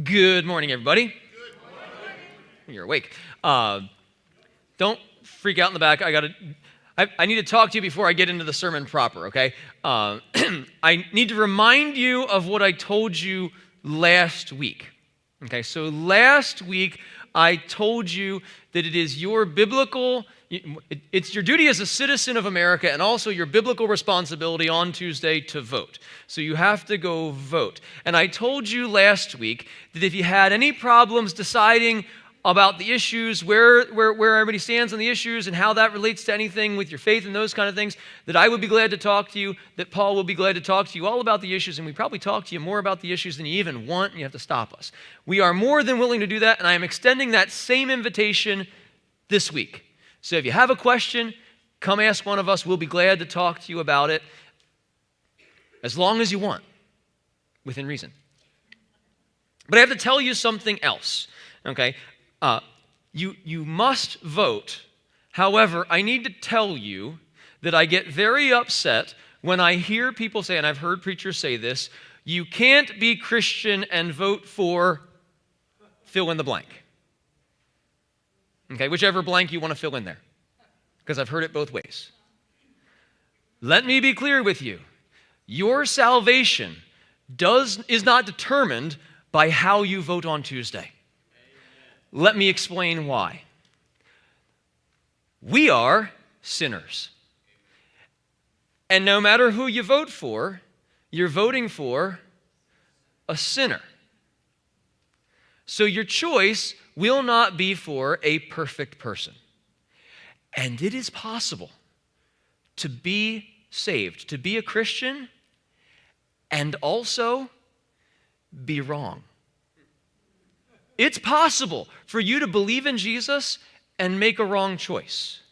Good morning, everybody. Good morning. You're awake. Don't freak out in the back. I need to talk to you before I get into the sermon proper, okay? I need to remind you of what I told you last week. Okay, so last week I told you that it is it's your duty as a citizen of America and also your biblical responsibility on Tuesday to vote. So you have to go vote. And I told you last week that if you had any problems deciding about the issues, where everybody stands on the issues and how that relates to anything with your faith and those kind of things, that I would be glad to talk to you, that Paul will be glad to talk to you all about the issues, and we probably talk to you more about the issues than you even want, and you have to stop us. We are more than willing to do that, and I am extending that same invitation this week. So if you have a question, come ask one of us. We'll be glad to talk to you about it as long as you want, within reason. But I have to tell you something else, okay? You must vote. However, I need to tell you that I get very upset when I hear people say, and I've heard preachers say this, you can't be Christian and vote for fill in the blank. Okay, whichever blank you want to fill in there, because I've heard it both ways. Let me be clear with you. Your salvation is not determined by how you vote on Tuesday. Let me explain why. We are sinners. And no matter who you vote for, you're voting for a sinner. So your choice will not be for a perfect person. And it is possible to be saved, to be a Christian, and also be wrong. It's possible for you to believe in Jesus and make a wrong choice.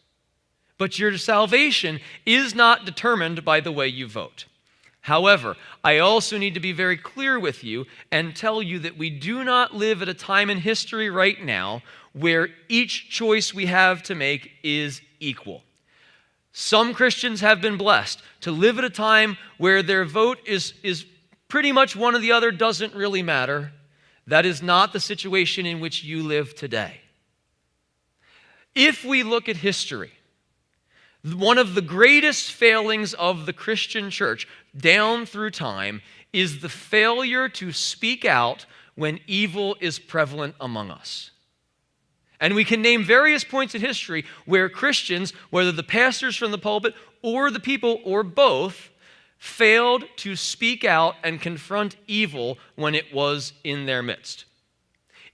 But your salvation is not determined by the way you vote. However, I also need to be very clear with you and tell you that we do not live at a time in history right now where each choice we have to make is equal. Some Christians have been blessed to live at a time where their vote is pretty much one or the other, doesn't really matter. That is not the situation in which you live today. If we look at history, one of the greatest failings of the Christian church down through time is the failure to speak out when evil is prevalent among us. And we can name various points in history where Christians, whether the pastors from the pulpit or the people or both, failed to speak out and confront evil when it was in their midst.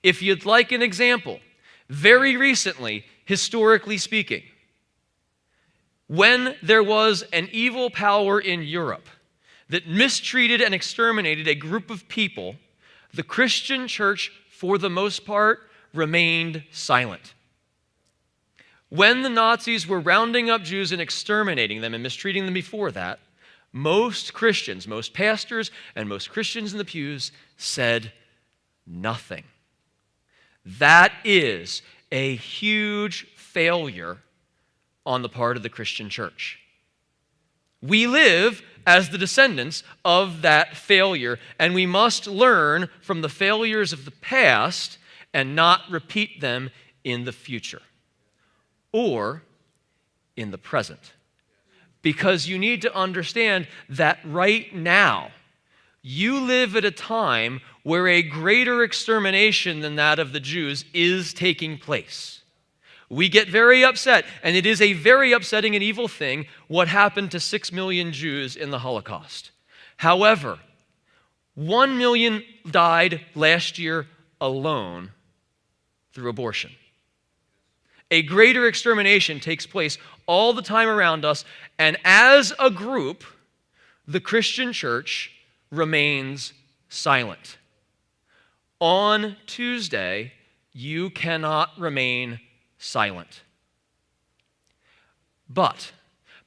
If you'd like an example, very recently, historically speaking, when there was an evil power in Europe that mistreated and exterminated a group of people, the Christian church, for the most part, remained silent. When the Nazis were rounding up Jews and exterminating them and mistreating them before that, most Christians, most pastors, and most Christians in the pews said nothing. That is a huge failure on the part of the Christian church. We live as the descendants of that failure, and we must learn from the failures of the past and not repeat them in the future or in the present. Because you need to understand that right now, you live at a time where a greater extermination than that of the Jews is taking place. We get very upset, and it is a very upsetting and evil thing what happened to 6 million Jews in the Holocaust. However, 1 million died last year alone through abortion. A greater extermination takes place all the time around us, and as a group, the Christian church remains silent. On Tuesday, you cannot remain silent. But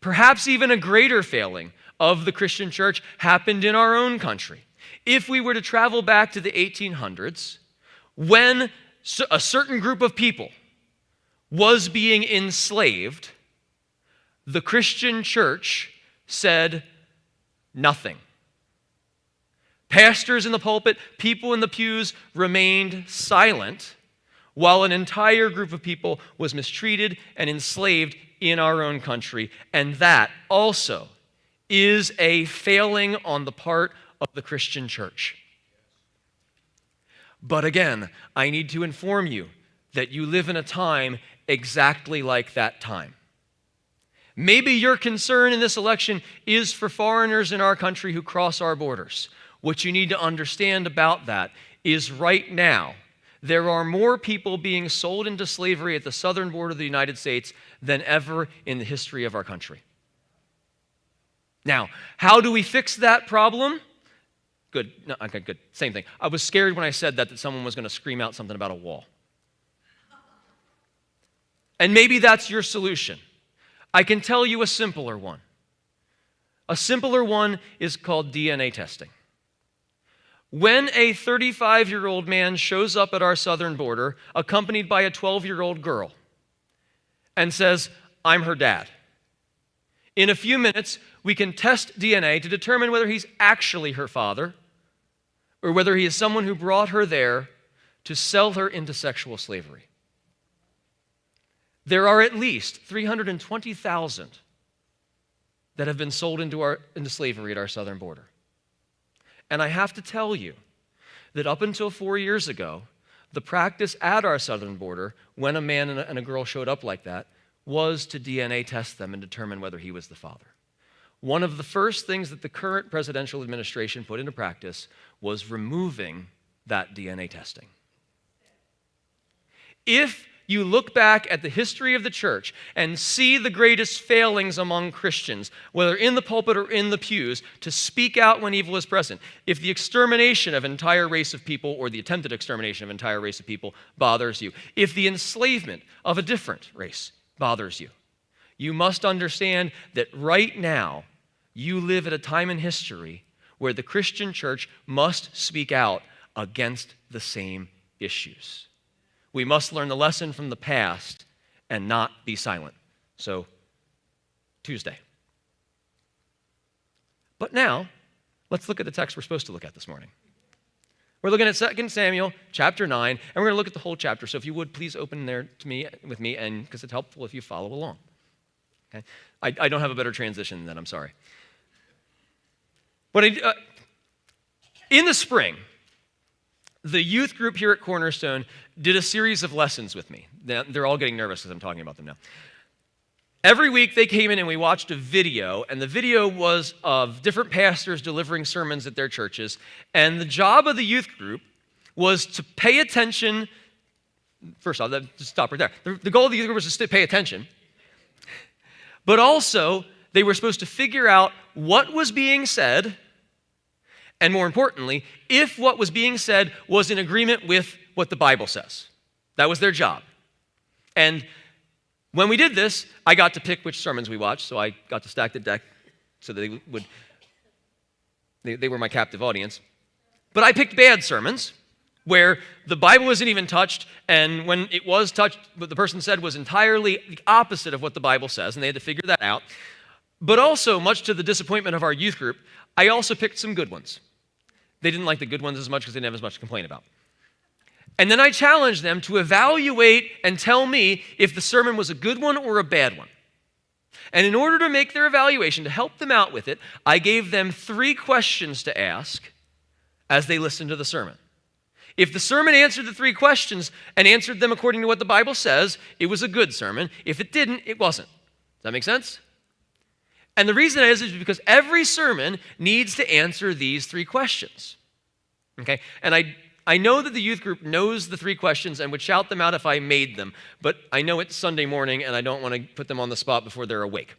perhaps even a greater failing of the Christian church happened in our own country. If we were to travel back to the 1800s, when a certain group of people was being enslaved, the Christian church said nothing. Pastors in the pulpit, people in the pews remained silent while an entire group of people was mistreated and enslaved in our own country. And that also is a failing on the part of the Christian church. But again, I need to inform you that you live in a time exactly like that time. Maybe your concern in this election is for foreigners in our country who cross our borders. What you need to understand about that is right now, there are more people being sold into slavery at the southern border of the United States than ever in the history of our country. Now, how do we fix that problem? Good. No, okay, good. Same thing. I was scared when I said that someone was going to scream out something about a wall. And maybe that's your solution. I can tell you a simpler one. A simpler one is called DNA testing. When a 35-year-old man shows up at our southern border, accompanied by a 12-year-old girl, and says, "I'm her dad," in a few minutes, we can test DNA to determine whether he's actually her father or whether he is someone who brought her there to sell her into sexual slavery. There are at least 320,000 that have been sold into slavery at our southern border. And I have to tell you that up until 4 years ago, the practice at our southern border, when a man and a girl showed up like that, was to DNA test them and determine whether he was the father. One of the first things that the current presidential administration put into practice was removing that DNA testing. If you look back at the history of the church and see the greatest failings among Christians, whether in the pulpit or in the pews, to speak out when evil is present, if the extermination of an entire race of people or the attempted extermination of an entire race of people bothers you, if the enslavement of a different race bothers you, you must understand that right now you live at a time in history where the Christian church must speak out against the same issues. We must learn the lesson from the past and not be silent. So, Tuesday. But now, let's look at the text we're supposed to look at this morning. We're looking at 2 Samuel chapter 9, and we're going to look at the whole chapter. So if you would, please open there with me, and because it's helpful if you follow along. Okay? I don't have a better transition than that, I'm sorry. But in the spring, the youth group here at Cornerstone did a series of lessons with me. They're all getting nervous because I'm talking about them now. Every week they came in and we watched a video, and the video was of different pastors delivering sermons at their churches, and the job of the youth group was to pay attention. First off, just stop right there. The goal of the youth group was to pay attention, but also they were supposed to figure out what was being said, and more importantly, if what was being said was in agreement with what the Bible says. That was their job. And when we did this, I got to pick which sermons we watched, so I got to stack the deck so that they were my captive audience. But I picked bad sermons where the Bible wasn't even touched, and when it was touched, what the person said was entirely the opposite of what the Bible says, and they had to figure that out. But also, much to the disappointment of our youth group, I also picked some good ones. They didn't like the good ones as much because they didn't have as much to complain about. And then I challenged them to evaluate and tell me if the sermon was a good one or a bad one. And in order to make their evaluation, to help them out with it, I gave them 3 questions to ask as they listened to the sermon. If the sermon answered the 3 questions and answered them according to what the Bible says, it was a good sermon. If it didn't, it wasn't. Does that make sense? And the reason is because every sermon needs to answer these 3 questions. Okay? And I know that the youth group knows the 3 questions and would shout them out if I made them, but I know it's Sunday morning and I don't want to put them on the spot before they're awake.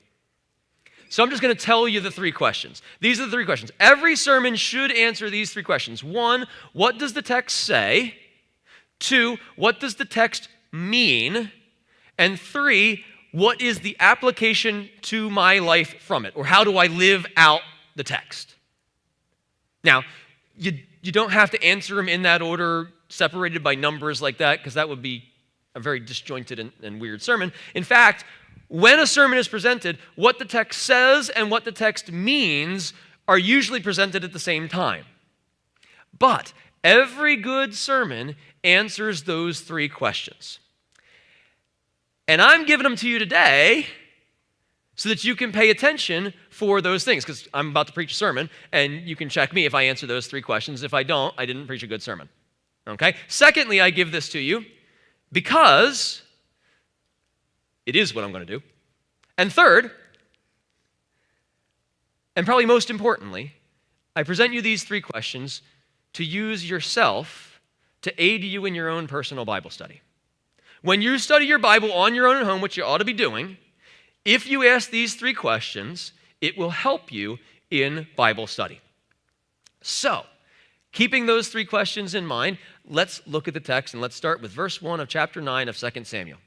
So I'm just going to tell you the 3 questions. These are the 3 questions. Every sermon should answer these 3 questions. 1, what does the text say? 2, what does the text mean? And 3, what is the application to my life from it? Or how do I live out the text? Now, you don't have to answer them in that order, separated by numbers like that, because that would be a very disjointed and weird sermon. In fact, when a sermon is presented, what the text says and what the text means are usually presented at the same time. But every good sermon answers those three questions. And I'm giving them to you today so that you can pay attention for those things, because I'm about to preach a sermon, and you can check me if I answer those three questions. If I don't, I didn't preach a good sermon. Okay? Secondly, I give this to you because it is what I'm going to do. And third, and probably most importantly, I present you these three questions to use yourself to aid you in your own personal Bible study. When you study your Bible on your own at home, which you ought to be doing, if you ask these three questions, it will help you in Bible study. So, keeping those three questions in mind, let's look at the text, and let's start with verse 1 of chapter 9 of 2 Samuel.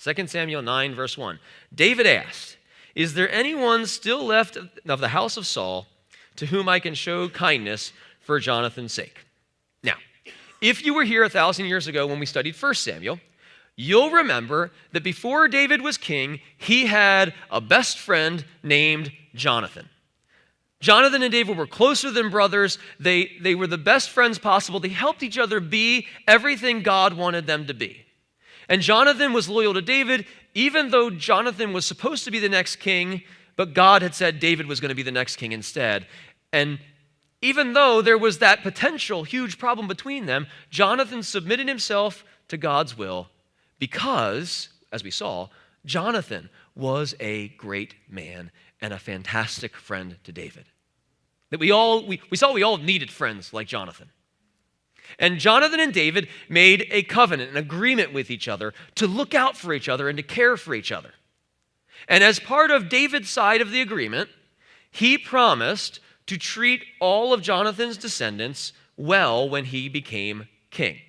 2 Samuel 9, verse 1. David asked, "Is there anyone still left of the house of Saul to whom I can show kindness for Jonathan's sake?" Now, if you were here 1,000 years ago when we studied 1 Samuel, you'll remember that before David was king, he had a best friend named Jonathan. Jonathan and David were closer than brothers. They were the best friends possible. They helped each other be everything God wanted them to be. And Jonathan was loyal to David, even though Jonathan was supposed to be the next king, but God had said David was going to be the next king instead. And even though there was that potential huge problem between them, Jonathan submitted himself to God's will because, as we saw, Jonathan was a great man and a fantastic friend to David. That we saw we all needed friends like Jonathan. And Jonathan and David made a covenant, an agreement with each other to look out for each other and to care for each other. And as part of David's side of the agreement, he promised to treat all of Jonathan's descendants well when he became king.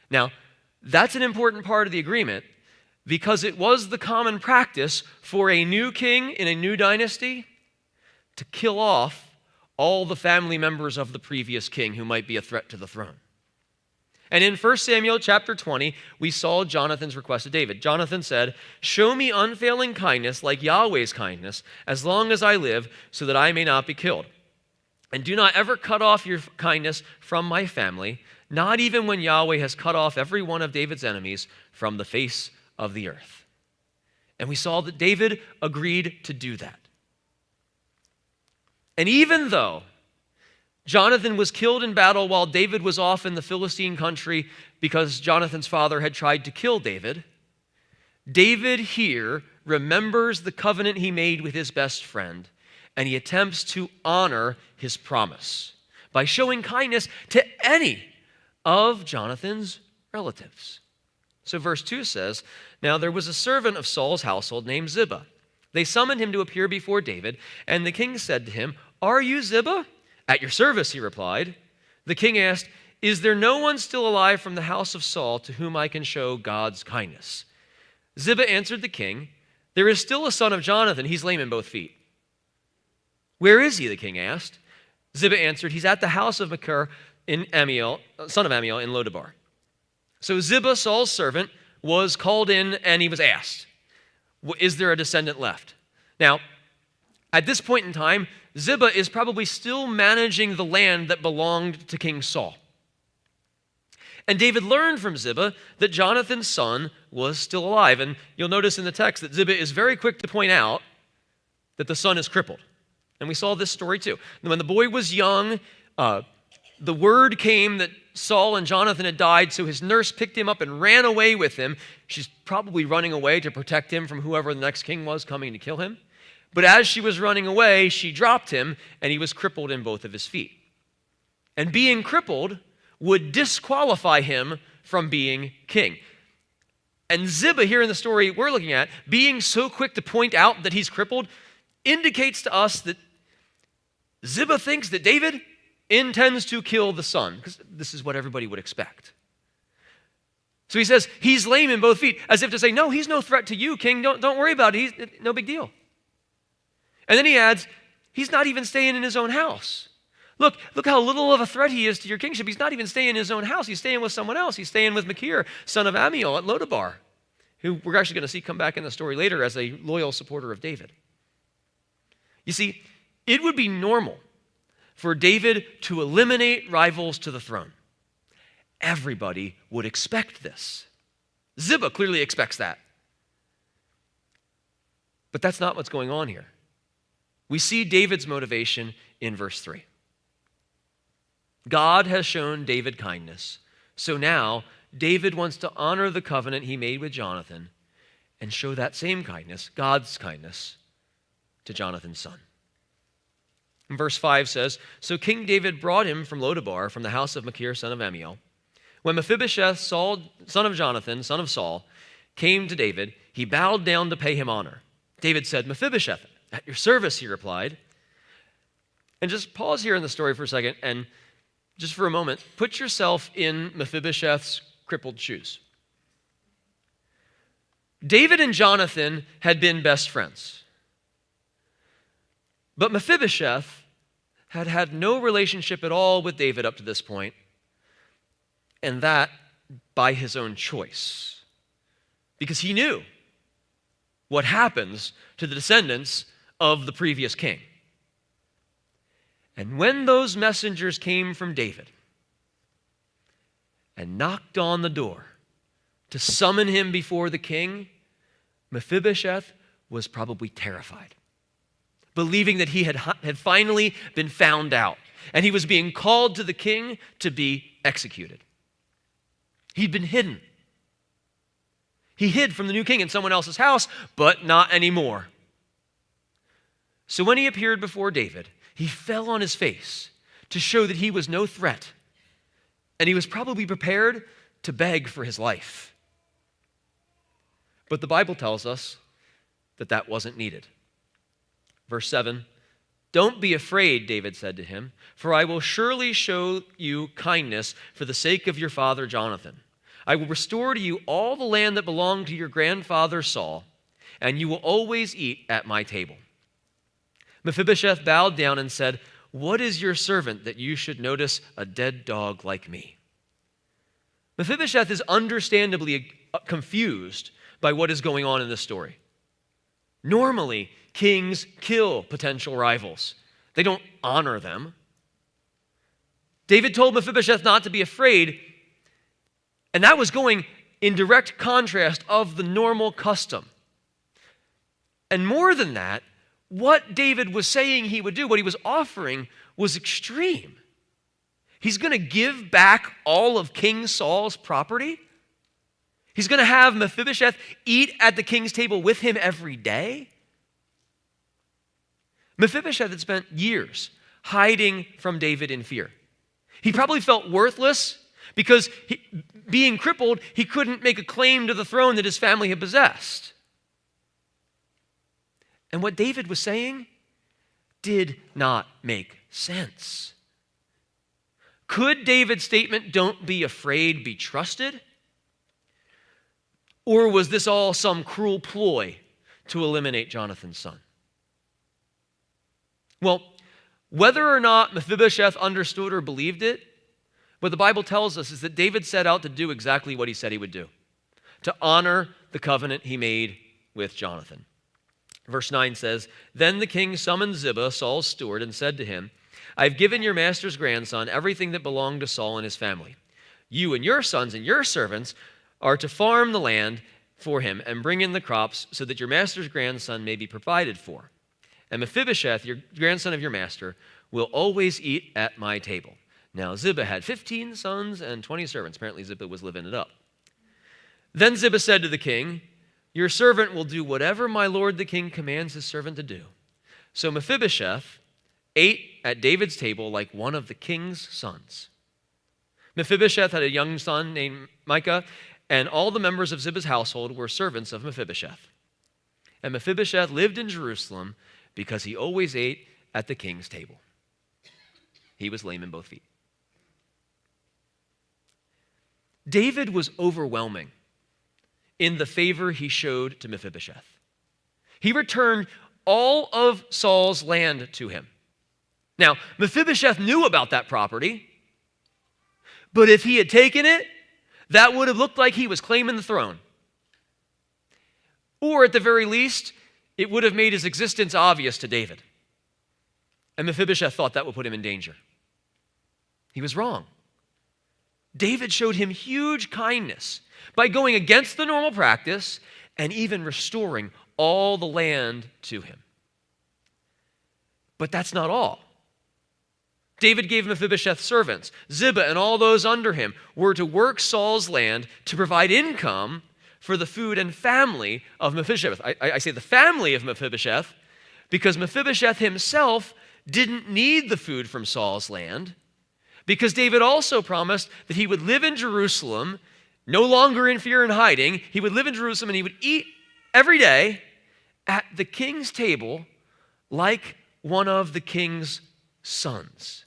Now, that's an important part of the agreement because it was the common practice for a new king in a new dynasty to kill off all the family members of the previous king who might be a threat to the throne. And in 1 Samuel chapter 20, we saw Jonathan's request to David. Jonathan said, "Show me unfailing kindness like Yahweh's kindness as long as I live so that I may not be killed. And do not ever cut off your kindness from my family, not even when Yahweh has cut off every one of David's enemies from the face of the earth." And we saw that David agreed to do that. And even though Jonathan was killed in battle while David was off in the Philistine country because Jonathan's father had tried to kill David, David here remembers the covenant he made with his best friend, and he attempts to honor his promise by showing kindness to any of Jonathan's relatives. So verse 2 says, "Now there was a servant of Saul's household named Ziba. They summoned him to appear before David, and the king said to him, 'Are you Ziba?' 'At your service,' he replied. The king asked, 'Is there no one still alive from the house of Saul to whom I can show God's kindness?' Ziba answered the king, 'There is still a son of Jonathan. He's lame in both feet.' 'Where is he?' the king asked. Ziba answered, 'He's at the house of Machir in Amiel, son of Amiel in Lodabar.' So Ziba, Saul's servant, was called in and he was asked, 'Is there a descendant left?' Now, at this point in time, Ziba is probably still managing the land that belonged to King Saul. And David learned from Ziba that Jonathan's son was still alive. And you'll notice in the text that Ziba is very quick to point out that the son is crippled. And we saw this story too. When the boy was young, the word came that Saul and Jonathan had died, so his nurse picked him up and ran away with him. She's probably running away to protect him from whoever the next king was coming to kill him. But as she was running away, she dropped him, and he was crippled in both of his feet. And being crippled would disqualify him from being king. And Ziba, here in the story we're looking at, being so quick to point out that he's crippled, indicates to us that Ziba thinks that David intends to kill the son, because this is what everybody would expect. So he says, he's lame in both feet, as if to say, no, he's no threat to you, king. Don't worry about it. He's no big deal. And then he adds, he's not even staying in his own house. Look how little of a threat he is to your kingship. He's not even staying in his own house. He's staying with someone else. He's staying with Machir, son of Amiel at Lodabar, who we're actually going to see come back in the story later as a loyal supporter of David. You see, it would be normal for David to eliminate rivals to the throne. Everybody would expect this. Ziba clearly expects that. But that's not what's going on here. We see David's motivation in verse 3. God has shown David kindness, so now David wants to honor the covenant he made with Jonathan and show that same kindness, God's kindness, to Jonathan's son. And verse 5 says, "So King David brought him from Lodabar, from the house of Machir, son of Ammiel. When Mephibosheth, son of Jonathan, son of Saul, came to David, he bowed down to pay him honor. David said, 'Mephibosheth, at your service,' he replied." And just pause here in the story for a second, and just for a moment, put yourself in Mephibosheth's crippled shoes. David and Jonathan had been best friends. But Mephibosheth had had no relationship at all with David up to this point, and that by his own choice. Because he knew what happens to the descendants of the previous king. And when those messengers came from David and knocked on the door to summon him before the king, Mephibosheth was probably terrified, believing that he had finally been found out, and he was being called to the king to be executed. He'd been hidden. He hid from the new king in someone else's house, but not anymore. So when he appeared before David, he fell on his face to show that he was no threat, and he was probably prepared to beg for his life. But the Bible tells us that that wasn't needed. Verse 7, "Don't be afraid," David said to him, "for I will surely show you kindness for the sake of your father Jonathan. I will restore to you all the land that belonged to your grandfather Saul, and you will always eat at my table." Mephibosheth bowed down and said, "What is your servant that you should notice a dead dog like me?" Mephibosheth is understandably confused by what is going on in this story. Normally, kings kill potential rivals. They don't honor them. David told Mephibosheth not to be afraid, and that was going in direct contrast of the normal custom. And more than that, what David was saying he would do, what he was offering, was extreme. He's going to give back all of King Saul's property. He's going to have Mephibosheth eat at the king's table with him every day. Mephibosheth had spent years hiding from David in fear. He probably felt worthless because being crippled, he couldn't make a claim to the throne that his family had possessed. And what David was saying did not make sense. Could David's statement, "Don't be afraid, be trusted"? Or was this all some cruel ploy to eliminate Jonathan's son? Well, whether or not Mephibosheth understood or believed it, what the Bible tells us is that David set out to do exactly what he said he would do, to honor the covenant he made with Jonathan. Verse 9 says, "Then the king summoned Ziba, Saul's steward, and said to him, 'I've given your master's grandson everything that belonged to Saul and his family. You and your sons and your servants are to farm the land for him and bring in the crops so that your master's grandson may be provided for. And Mephibosheth, your grandson of your master, will always eat at my table.' Now Ziba had 15 sons and 20 servants." Apparently Ziba was living it up. "Then Ziba said to the king, 'Your servant will do whatever my lord the king commands his servant to do.' So Mephibosheth ate at David's table like one of the king's sons. Mephibosheth had a young son named Micah, and all the members of Ziba's household were servants of Mephibosheth. And Mephibosheth lived in Jerusalem because he always ate at the king's table." He was lame in both feet. David was overwhelming in the favor he showed to Mephibosheth. He returned all of Saul's land to him. Now, Mephibosheth knew about that property, but if he had taken it, that would have looked like he was claiming the throne. Or at the very least, it would have made his existence obvious to David. And Mephibosheth thought that would put him in danger. He was wrong. David showed him huge kindness by going against the normal practice and even restoring all the land to him. But that's not all. David gave Mephibosheth servants. Ziba and all those under him were to work Saul's land to provide income for the food and family of Mephibosheth. I say the family of Mephibosheth because Mephibosheth himself didn't need the food from Saul's land, because David also promised that he would live in Jerusalem, no longer in fear and hiding. He would live in Jerusalem and he would eat every day at the king's table like one of the king's sons.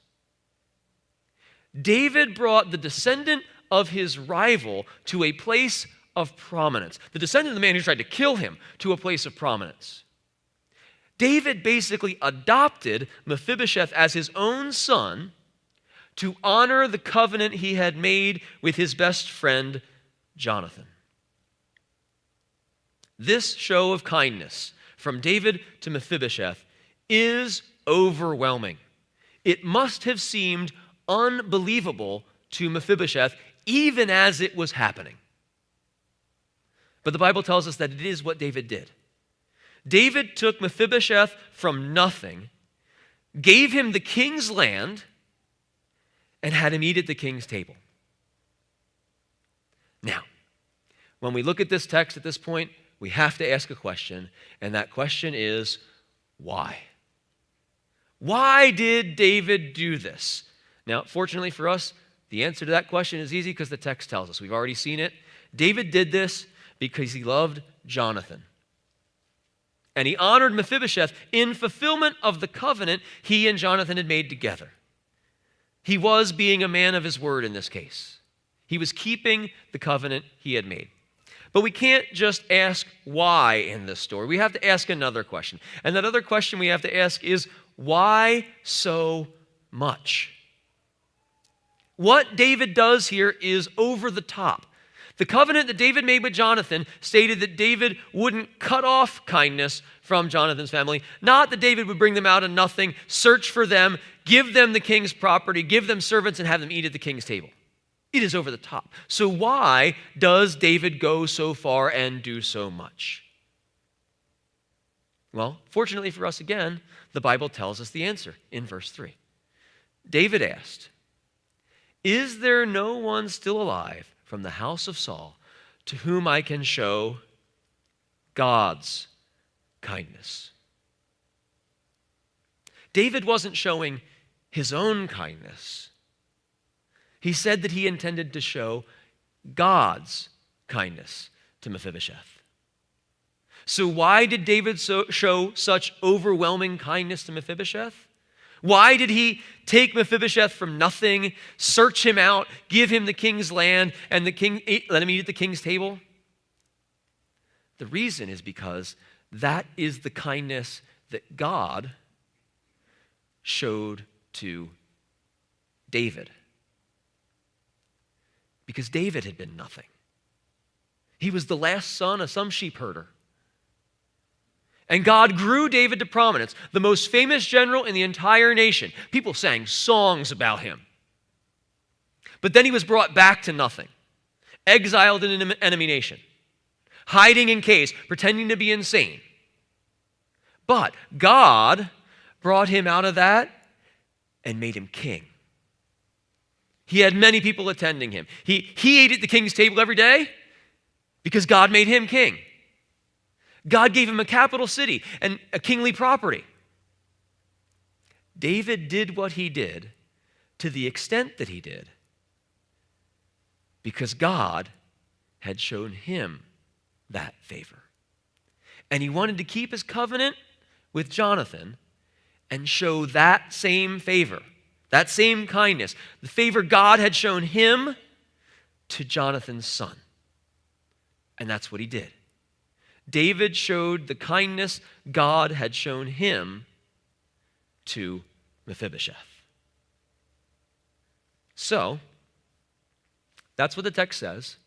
David brought the descendant of his rival to a place of prominence. The descendant of the man who tried to kill him to a place of prominence. David basically adopted Mephibosheth as his own son to honor the covenant he had made with his best friend, Jonathan. This show of kindness from David to Mephibosheth is overwhelming. It must have seemed unbelievable to Mephibosheth even as it was happening. But the Bible tells us that it is what David did. David took Mephibosheth from nothing, gave him the king's land, and had him eat at the king's table. Now, when we look at this text at this point, we have to ask a question, and that question is, why? Why did David do this? Now, fortunately for us, the answer to that question is easy because the text tells us. We've already seen it. David did this because he loved Jonathan. And he honored Mephibosheth in fulfillment of the covenant he and Jonathan had made together. He was being a man of his word in this case. He was keeping the covenant he had made. But we can't just ask why in this story. We have to ask another question. And that other question we have to ask is, why so much? What David does here is over the top. The covenant that David made with Jonathan stated that David wouldn't cut off kindness from Jonathan's family, not that David would bring them out of nothing, search for them, give them the king's property, give them servants, and have them eat at the king's table. It is over the top. So why does David go so far and do so much? Well, fortunately for us again, the Bible tells us the answer in verse 3. David asked, "Is there no one still alive from the house of Saul to whom I can show God's kindness?" David wasn't showing his own kindness. He said that he intended to show God's kindness to Mephibosheth. So why did David show such overwhelming kindness to Mephibosheth? Why did he take Mephibosheth from nothing, search him out, give him the king's land, and let him eat at the king's table? The reason is because that is the kindness that God showed to David. Because David had been nothing. He was the last son of some sheep herder. And God grew David to prominence, the most famous general in the entire nation. People sang songs about him. But then he was brought back to nothing, exiled in an enemy nation, hiding in caves, pretending to be insane. But God brought him out of that and made him king. He had many people attending him. He ate at the king's table every day because God made him king. God gave him a capital city and a kingly property. David did what he did to the extent that he did because God had shown him that favor. And he wanted to keep his covenant with Jonathan and show that same favor, that same kindness, the favor God had shown him to Jonathan's son. And that's what he did. David showed the kindness God had shown him to Mephibosheth. So, that's what the text says,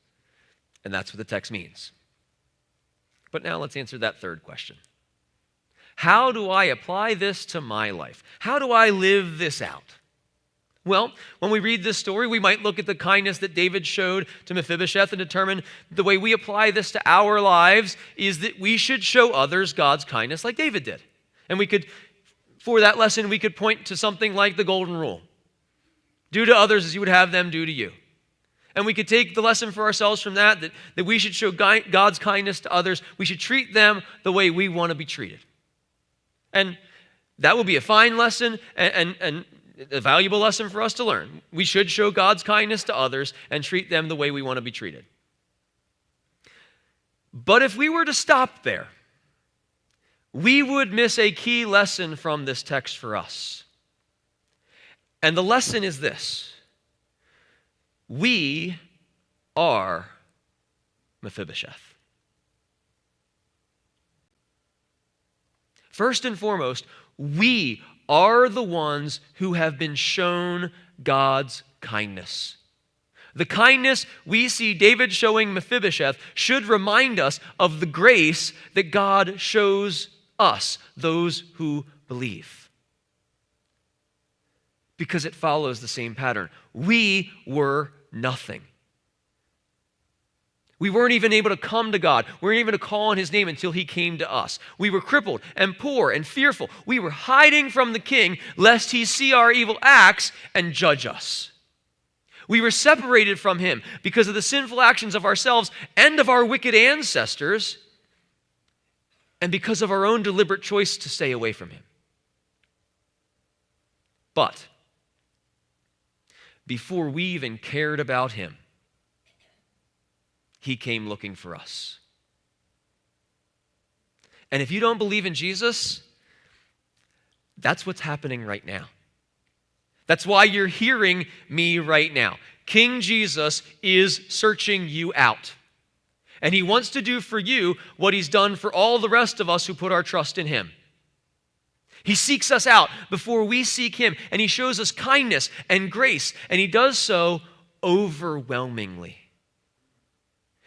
and that's what the text means. But now let's answer that third question. How do I apply this to my life? How do I live this out? Well, when we read this story, we might look at the kindness that David showed to Mephibosheth and determine the way we apply this to our lives is that we should show others God's kindness like David did. And for that lesson, we could point to something like the golden rule. Do to others as you would have them do to you. And we could take the lesson for ourselves from that we should show God's kindness to others. We should treat them the way we want to be treated. And that will be a fine lesson and a valuable lesson for us to learn. We should show God's kindness to others and treat them the way we want to be treated. But if we were to stop there, we would miss a key lesson from this text for us. And the lesson is this: we are Mephibosheth. First and foremost, we are the ones who have been shown God's kindness. The kindness we see David showing Mephibosheth should remind us of the grace that God shows us, those who believe. Because it follows the same pattern. We were nothing. We weren't even able to come to God. We weren't even able to call on His name until He came to us. We were crippled and poor and fearful. We were hiding from the King lest He see our evil acts and judge us. We were separated from Him because of the sinful actions of ourselves and of our wicked ancestors, and because of our own deliberate choice to stay away from Him. But before we even cared about Him, He came looking for us. And if you don't believe in Jesus, that's what's happening right now. That's why you're hearing me right now. King Jesus is searching you out. And He wants to do for you what He's done for all the rest of us who put our trust in Him. He seeks us out before we seek Him, and He shows us kindness and grace, and He does so overwhelmingly.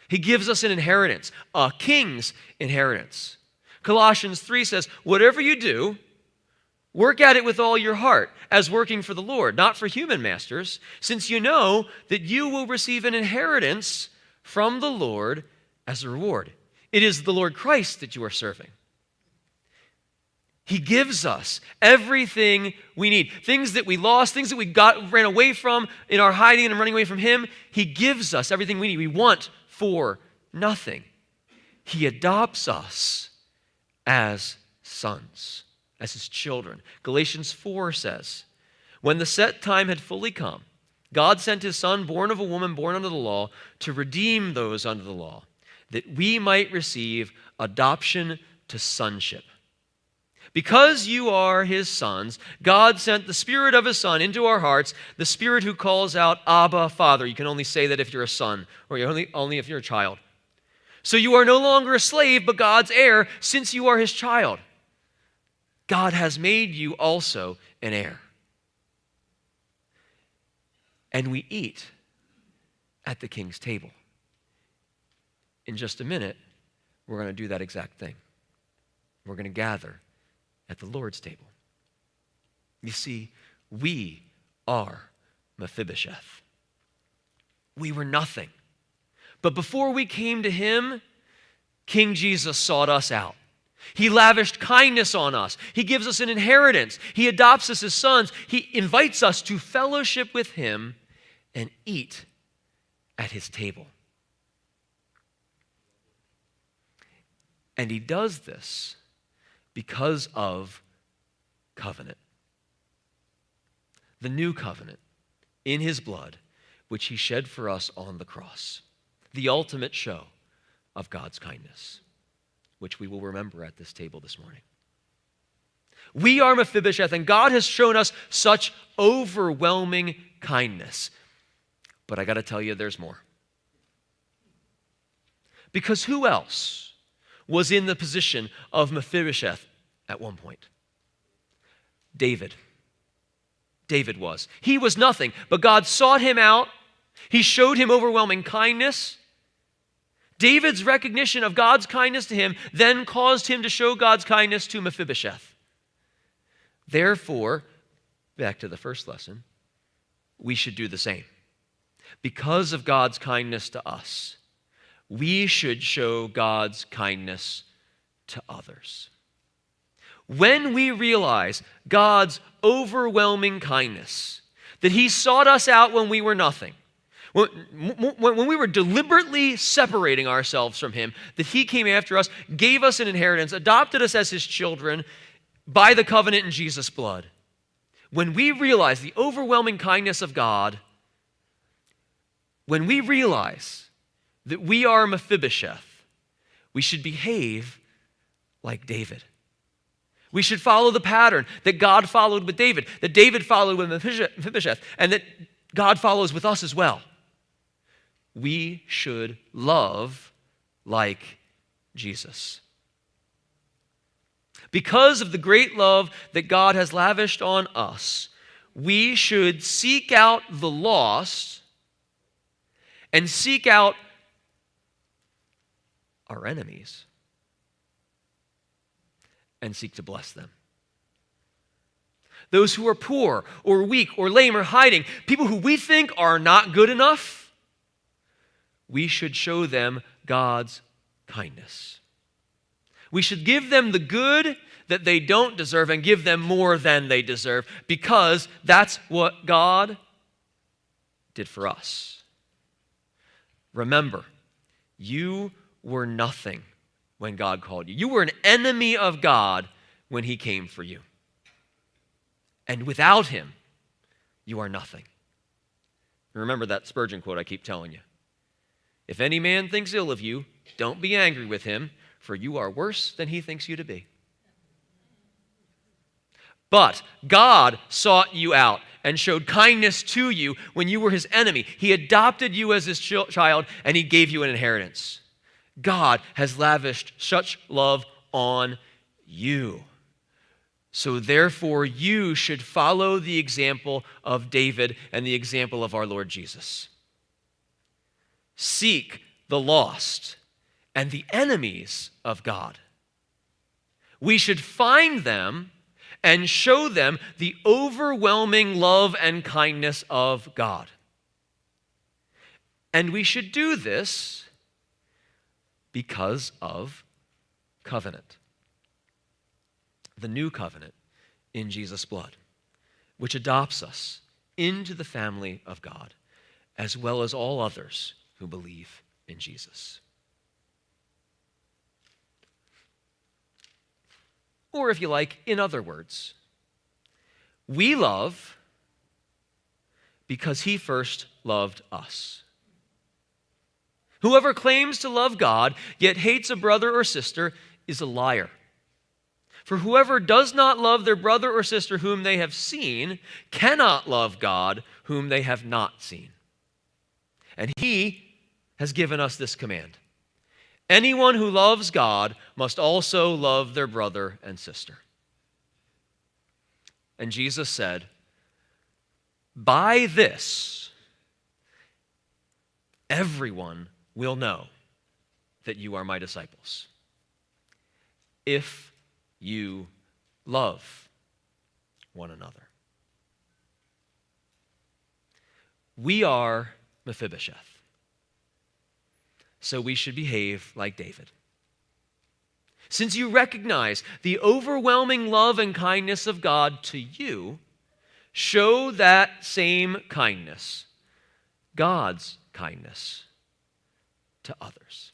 He gives us an inheritance, a king's inheritance. Colossians 3 says, whatever you do, work at it with all your heart, as working for the Lord, not for human masters, since you know that you will receive an inheritance from the Lord as a reward. It is the Lord Christ that you are serving. He gives us everything we need. Things that we lost, things that we ran away from in our hiding and running away from Him. He gives us everything we need. We want for nothing. He adopts us as sons, as His children. Galatians 4 says, when the set time had fully come, God sent His Son, born of a woman, born under the law, to redeem those under the law, that we might receive adoption to sonship. Because you are His sons, God sent the Spirit of His Son into our hearts, the Spirit who calls out, Abba, Father. You can only say that if you're a son, or only if you're a child. So you are no longer a slave, but God's heir, since you are His child. God has made you also an heir. And we eat at the King's table. In just a minute, we're going to do that exact thing. We're going to gather at the Lord's table. You see, we are Mephibosheth. We were nothing. But before we came to Him, King Jesus sought us out. He lavished kindness on us. He gives us an inheritance. He adopts us as sons. He invites us to fellowship with Him and eat at His table. And He does this because of covenant. The new covenant in His blood, which He shed for us on the cross. The ultimate show of God's kindness, which we will remember at this table this morning. We are Mephibosheth, and God has shown us such overwhelming kindness. But I got to tell you, there's more. Because who else was in the position of Mephibosheth at one point? David. David was. He was nothing, but God sought him out. He showed him overwhelming kindness. David's recognition of God's kindness to him then caused him to show God's kindness to Mephibosheth. Therefore, back to the first lesson, we should do the same. Because of God's kindness to us, we should show God's kindness to others. When we realize God's overwhelming kindness, that he sought us out when we were nothing, when we were deliberately separating ourselves from him, that he came after us, gave us an inheritance, adopted us as his children by the covenant in Jesus' blood. When we realize the overwhelming kindness of God, when we realize that we are Mephibosheth, we should behave like David. We should follow the pattern that God followed with David, that David followed with Mephibosheth, and that God follows with us as well. We should love like Jesus. Because of the great love that God has lavished on us, we should seek out the lost and seek out our enemies and seek to bless them. Those who are poor or weak or lame or hiding, people who we think are not good enough, we should show them God's kindness. We should give them the good that they don't deserve and give them more than they deserve, because that's what God did for us. Remember, you were nothing when God called you. You were an enemy of God when he came for you. And without him, you are nothing. Remember that Spurgeon quote I keep telling you. If any man thinks ill of you, don't be angry with him, for you are worse than he thinks you to be. But God sought you out and showed kindness to you when you were his enemy. He adopted you as his child, and he gave you an inheritance. God has lavished such love on you. So therefore, you should follow the example of David and the example of our Lord Jesus. Seek the lost and the enemies of God. We should find them and show them the overwhelming love and kindness of God. And we should do this because of covenant. The new covenant in Jesus' blood, which adopts us into the family of God, as well as all others who believe in Jesus. Or if you like, in other words, we love because he first loved us. Whoever claims to love God, yet hates a brother or sister, is a liar. For whoever does not love their brother or sister whom they have seen cannot love God whom they have not seen. And he has given us this command: anyone who loves God must also love their brother and sister. And Jesus said, by this, everyone will know that you are my disciples, if you love one another. We are Mephibosheth, so we should behave like David. Since you recognize the overwhelming love and kindness of God to you, show that same kindness, God's kindness, to others.